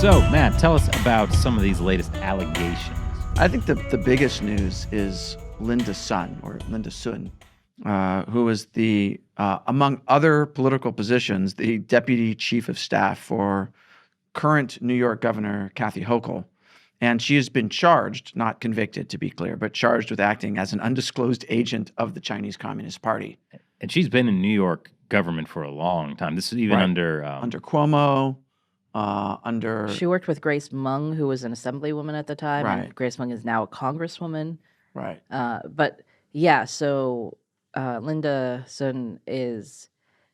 So, Matt, tell us about some of these latest allegations. I think the biggest news is Linda Sun, who is the, among other political positions, the deputy chief of staff for current New York Governor Kathy Hochul. And she has been charged, not convicted to be clear, but charged with acting as an undisclosed agent of the Chinese Communist Party. And she's been in New York government for a long time. This is even under Cuomo. She worked with Grace Meng, who was an assemblywoman at the time. Right. And Grace Meng is now a congresswoman. Right. But yeah, so Linda Sun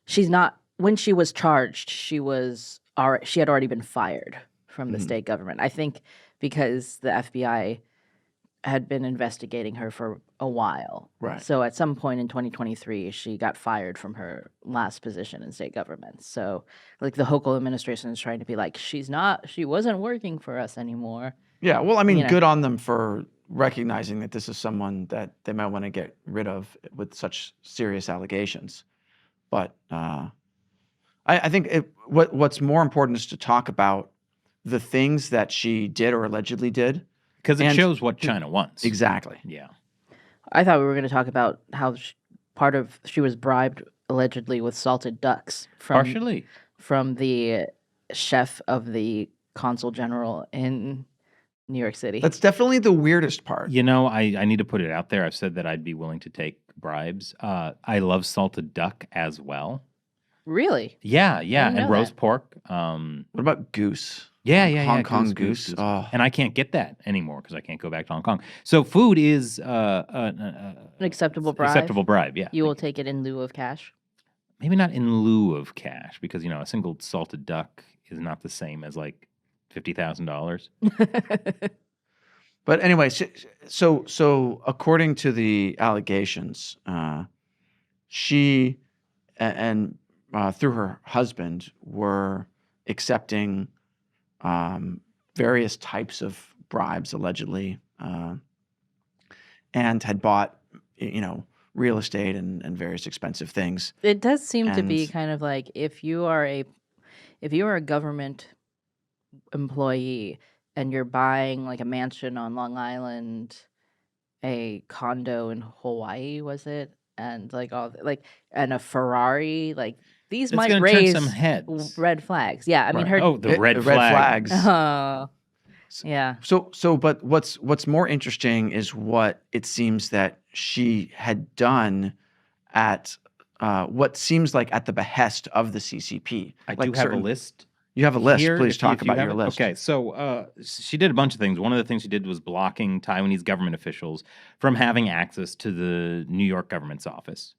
she's not, when she was charged, she had already been fired from the state government. I think because the FBI had been investigating her for a while. Right. So at some point in 2023, she got fired from her last position in state government. So like the Hochul administration is trying to be like, she wasn't working for us anymore. Yeah, well, I mean, good on them for recognizing that this is someone that they might want to get rid of with such serious allegations. But I think what's more important is to talk about the things that she did or allegedly did. because it shows what China wants. Exactly. Yeah. I thought we were going to talk about how she was bribed allegedly with salted ducks from the chef of the consul general in New York City. That's definitely the weirdest part. You know, I need to put it out there. I've said that I'd be willing to take bribes. I love salted duck as well. Really? Yeah, didn't know and roast that. pork. What about goose? Yeah, Hong Kong goose. Oh. And I can't get that anymore because I can't go back to Hong Kong. So food is An acceptable bribe? acceptable bribe. Yeah, You will take it in lieu of cash? maybe not in lieu of cash because a single salted duck is not the same as like $50,000. But anyway, so according to the allegations, she and through her husband were accepting various types of bribes, allegedly, and had bought, real estate and various expensive things. It does seem to be And- kind of like if you are a government employee and you're buying like a mansion on Long Island, a condo in Hawaii, was it? And like and a Ferrari, like these It's might gonna turn raise some heads. red flags. Yeah, I mean Right. her. The red flag. flags. Oh, yeah. But what's more interesting is what it seems that she had done at what seems like at the behest of the CCP. I Like do have a certain- list. You have a list. Here, Please if you- talk if you about have your it. list. Okay, so she did a bunch of things. One of the things she did was blocking Taiwanese government officials from having access to the New York government's office,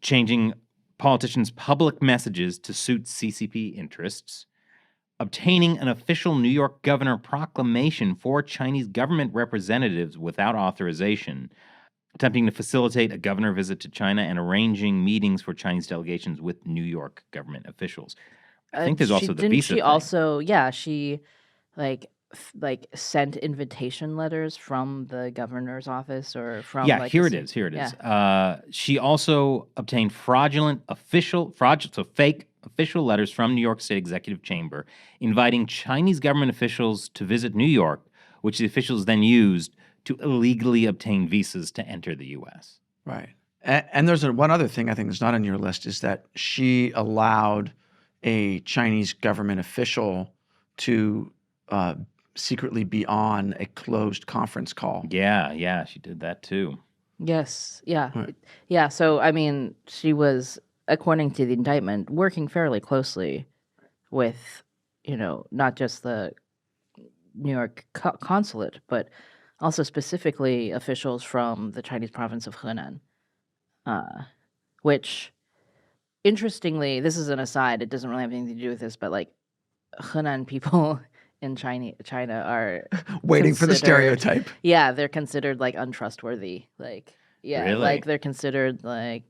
changing politicians' public messages to suit CCP interests, obtaining an official New York governor proclamation for Chinese government representatives without authorization, attempting to facilitate a governor visit to China, and arranging meetings for Chinese delegations with New York government officials. I think there's also the visa She thing. also, she like sent invitation letters from the governor's office or from like here the it is. Here it is. She also obtained fake official letters from New York State Executive Chamber inviting Chinese government officials to visit New York, which the officials then used to illegally obtain visas to enter the U.S. Right. And there's one other thing I think that's not on your list is that she allowed a Chinese government official to secretly be on a closed conference call. Yeah, she did that too. Yes. Yeah. Right. Yeah. So, I mean, she was, according to the indictment, working fairly closely with, not just the New York consulate, but also specifically officials from the Chinese province of Henan, which, interestingly, this is an aside, it doesn't really have anything to do with this, but like Henan people in China are Waiting for the considered- stereotype. Yeah, they're considered like untrustworthy. Like, yeah, Really? like they're considered like,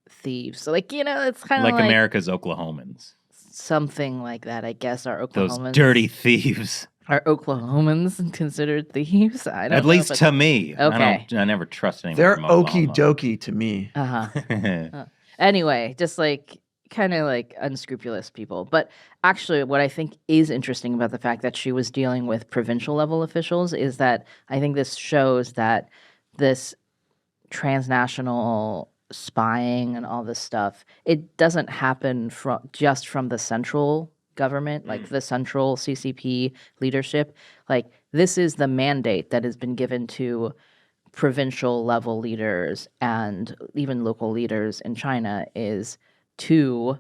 thieves. So like, it's kind of Like like America's Oklahomans. something like that, I guess. Are Those Oklahomans dirty thieves. Are Oklahomans considered thieves? I don't At know. least but- to me. Okay. I never trust anyone They're from okie Oklahoma. dokie to me. Uh-huh. Anyway, just like kind of like unscrupulous people. But actually, what I think is interesting about the fact that she was dealing with provincial level officials is that I think this shows that this transnational spying and all this stuff, it doesn't happen from the central government, like the central CCP leadership. Like this is the mandate that has been given to provincial level leaders and even local leaders in China is to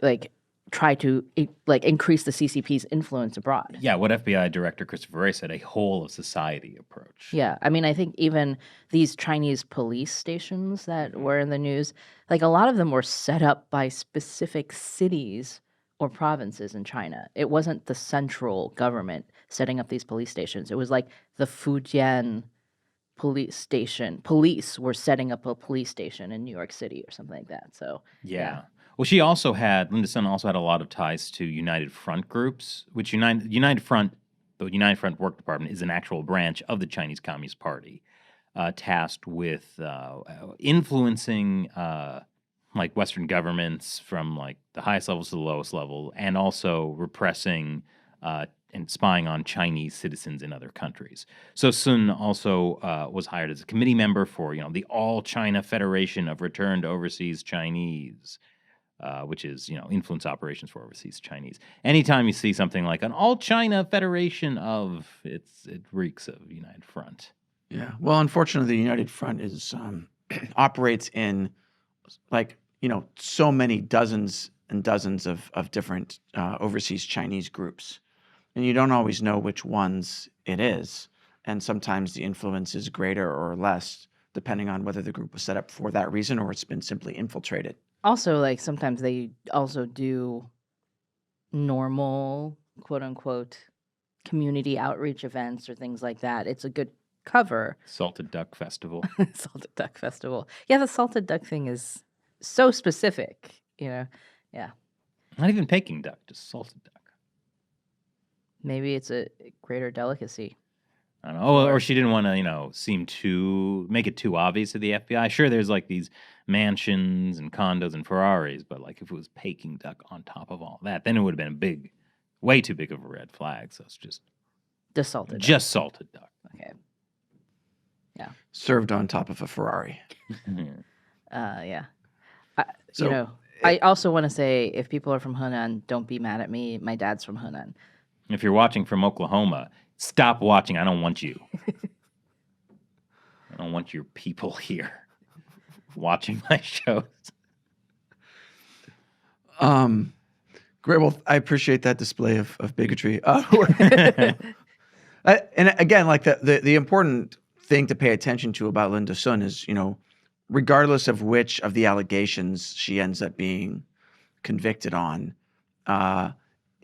like try to like increase the CCP's influence abroad. Yeah, what FBI Director Christopher Wray said, a whole of society approach. Yeah, I mean, I think even these Chinese police stations that were in the news, like a lot of them were set up by specific cities or provinces in China. It wasn't the central government setting up these police stations. It was like the Fujian police station. Police were setting up a police station in New York City or something like that. So Yeah. Well, Linda Sun also had a lot of ties to United Front groups, which United Front Work Department is an actual branch of the Chinese Communist Party, tasked with influencing like Western governments from like the highest levels to the lowest level, and also repressing and spying on Chinese citizens in other countries. So Sun also was hired as a committee member for the All China Federation of Returned Overseas Chinese. Which is, influence operations for overseas Chinese. Anytime you see something like an All China Federation of, it reeks of United Front. Yeah. Well, unfortunately, the United Front is operates in so many dozens and dozens of different overseas Chinese groups, and you don't always know which ones it is. And sometimes the influence is greater or less, depending on whether the group was set up for that reason or it's been simply infiltrated. Also, like sometimes they also do normal, quote unquote, community outreach events or things like that. It's a good cover. Salted Duck Festival. Salted Duck Festival. Yeah, the salted duck thing is so specific, Yeah. Not even Peking duck, just salted duck. Maybe it's a greater delicacy. I don't know. Or she didn't want to make it too obvious to the FBI. Sure, there's like these mansions and condos and Ferraris, but like if it was Peking duck on top of all that, then it would have been way too big of a red flag. So it's just salted duck. Okay. Yeah. Served on top of a Ferrari. Yeah. I also want to say, if people are from Hunan, don't be mad at me. My dad's from Hunan. If you're watching from Oklahoma, stop watching. I don't want you. I don't want your people here watching my shows. Great. Well, I appreciate that display of bigotry. And again, like the important thing to pay attention to about Linda Sun is, regardless of which of the allegations she ends up being convicted on,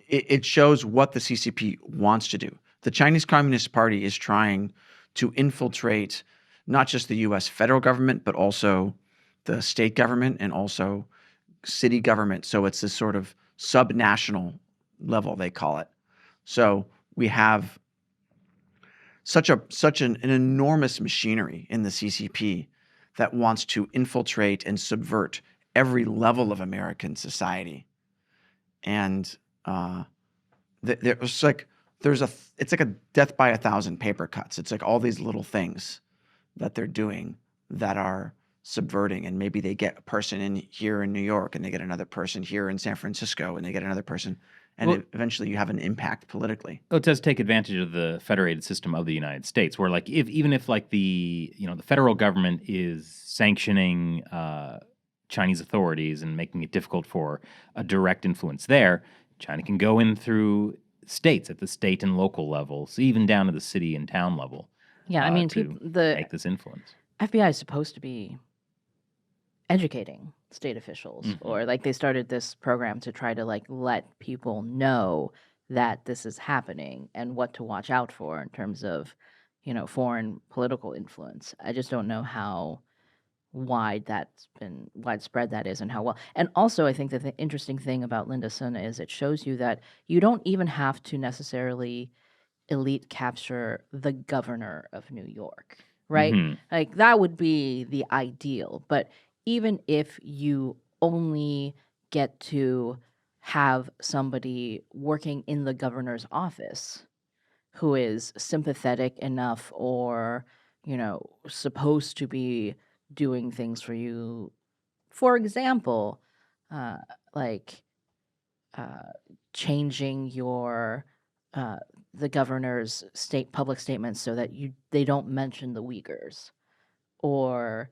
it shows what the CCP wants to do. The Chinese Communist Party is trying to infiltrate not just the U.S. federal government, but also the state government and also city government. So it's this sort of subnational level, they call it. So we have such an enormous machinery in the CCP that wants to infiltrate and subvert every level of American society. And it's like a death by 1,000 paper cuts. It's like all these little things that they're doing that are subverting, and maybe they get a person in here in New York, and they get another person here in San Francisco, and they get another person, and eventually you have an impact politically. It does take advantage of the federated system of the United States, where like even if like the federal government is sanctioning Chinese authorities and making it difficult for a direct influence there, China can go in through states at the state and local levels, even down to the city and town level. Yeah, I mean, to make this influence. FBI is supposed to be educating state officials, or like they started this program to try to like let people know that this is happening and what to watch out for in terms of, foreign political influence. I just don't know how widespread that is and how well. And also, I think that the interesting thing about Linda Sun is it shows you that you don't even have to necessarily elite capture the governor of New York, right? Like that would be the ideal. But even if you only get to have somebody working in the governor's office who is sympathetic enough or, supposed to be doing things for you. For example, uh, like changing your the governor's public statements so that they don't mention the Uyghurs, or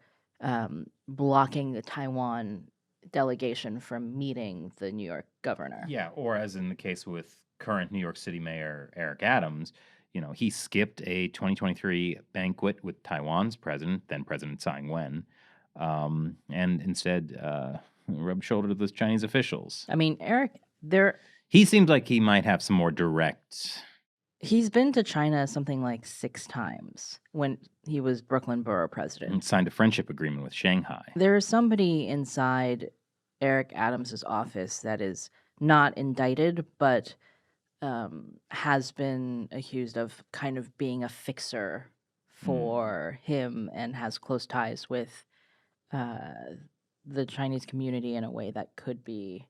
blocking the Taiwan delegation from meeting the New York governor. Yeah, or as in the case with current New York City Mayor Eric Adams, he skipped a 2023 banquet with Taiwan's president, then President Tsai Ing-wen, and instead rubbed shoulder with those Chinese officials. I mean, Eric, he seems like he might have some more direct. He's been to China something like 6 times when he was Brooklyn Borough president. And signed a friendship agreement with Shanghai. There is somebody inside Eric Adams's office that is not indicted, but has been accused of kind of being a fixer for him and has close ties with the Chinese community in a way that could be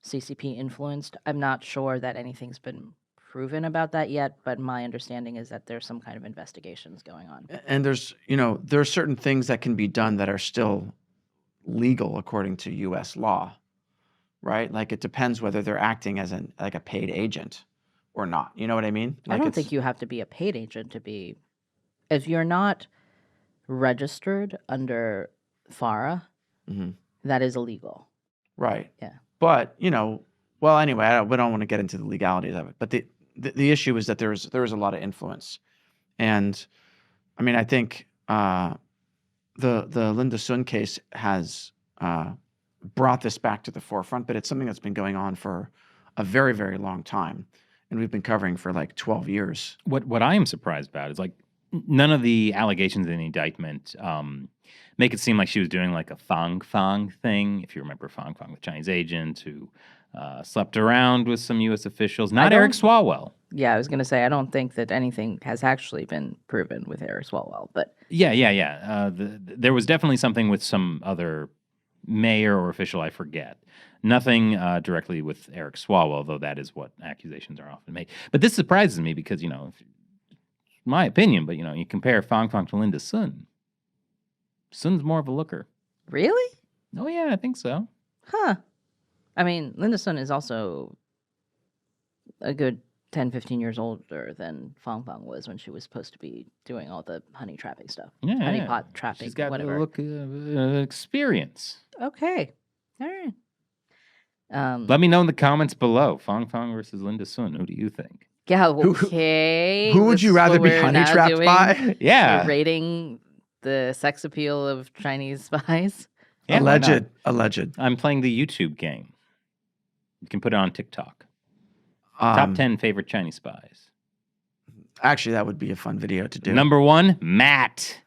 CCP influenced. I'm not sure that anything's been proven about that yet, but my understanding is that there's some kind of investigations going on. And there's, there are certain things that can be done that are still legal according to U.S. law, right? Like it depends whether they're acting as like a paid agent or not. You know what I mean? Like I don't think you have to be a paid agent to be. If you're not registered under FARA, that is illegal. Right. Yeah. But well, anyway, we don't want to get into the legalities of it. But the issue is that there is a lot of influence, and I mean, I think the Linda Sun case has brought this back to the forefront, but it's something that's been going on for a very, very long time, and we've been covering for like 12 years. What I am surprised about is like none of the allegations in the indictment make it seem like she was doing like a Fang thing. If you remember Fang, the Chinese agent who slept around with some U.S. officials. Not Eric Swalwell. Yeah, I was going to say, I don't think that anything has actually been proven with Eric Swalwell, but... Yeah. There was definitely something with some other mayor or official, I forget. Nothing directly with Eric Swalwell, though that is what accusations are often made. But this surprises me because, my opinion, but, you compare Fang to Linda Sun. Sun's more of a looker. Really? Oh, yeah, I think so. Huh. I mean, Linda Sun is also a good 10, 15 years older than Fang was when she was supposed to be doing all the honey trapping stuff. Yeah, honey pot trapping, she's got whatever. a look experience. Okay. All right. Let me know in the comments below. Fang versus Linda Sun. Who do you think? Yeah, okay. Who would you rather be honey trapped by? Yeah. Rating the sex appeal of Chinese spies. Yeah, alleged. I'm playing the YouTube game. You can put it on TikTok. Top 10 favorite Chinese spies. Actually, that would be a fun video to do. Number 1, Matt.